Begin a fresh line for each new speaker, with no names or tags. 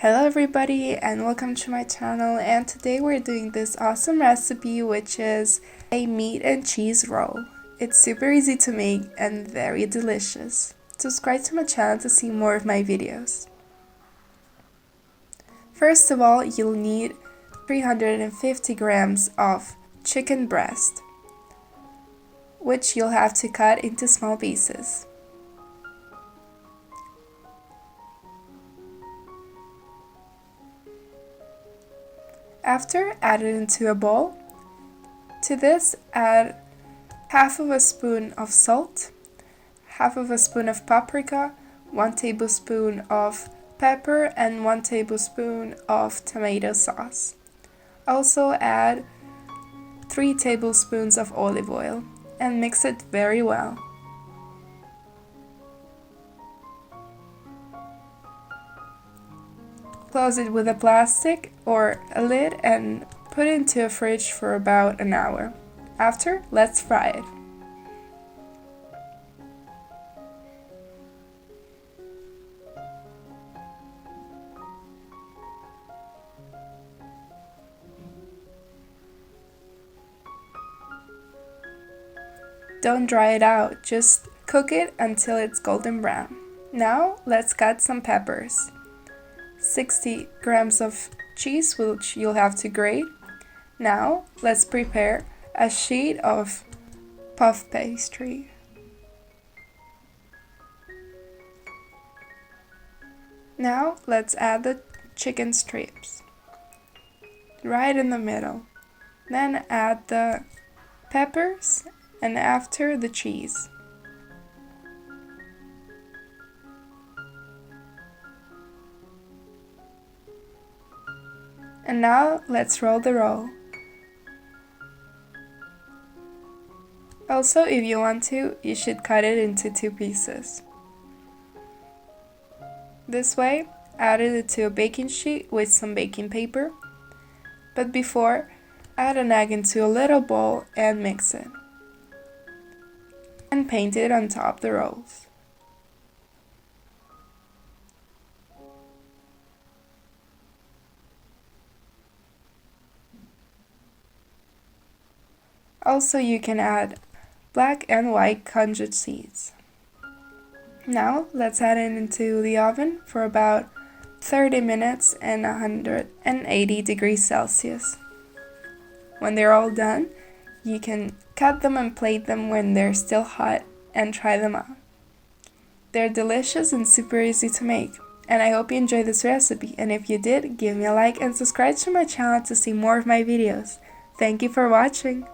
Hello everybody and welcome to my channel, and today we're doing this awesome recipe which is a meat and cheese roll. It's super easy to make and very delicious. Subscribe to my channel to see more of my videos. First of all, you'll need 350 grams of chicken breast, which you'll have to cut into small pieces. After, add it into a bowl. To this, add half of a spoon of salt, half of a spoon of paprika, 1 tablespoon of pepper, and 1 tablespoon of tomato sauce. Also add 3 tablespoons of olive oil and mix it very well. Close it with a plastic or a lid and put it into a fridge for about an hour. After, let's fry it. Don't dry it out, just cook it until it's golden brown. Now, let's cut some peppers. 60 grams of cheese, which you'll have to grate. Now, let's prepare a sheet of puff pastry. Now, let's add the chicken strips right in the middle. Then add the peppers and after the cheese. And now let's roll the roll. Also, if you want to, you should cut it into 2 pieces. This way, add it to a baking sheet with some baking paper. But before, add an egg into a little bowl and mix it. And paint it on top the rolls. Also, you can add black and white congee seeds. Now, let's add it into the oven for about 30 minutes and 180 degrees Celsius. When they're all done, you can cut them and plate them when they're still hot and try them out. They're delicious and super easy to make. And I hope you enjoyed this recipe, and if you did, give me a like and subscribe to my channel to see more of my videos. Thank you for watching.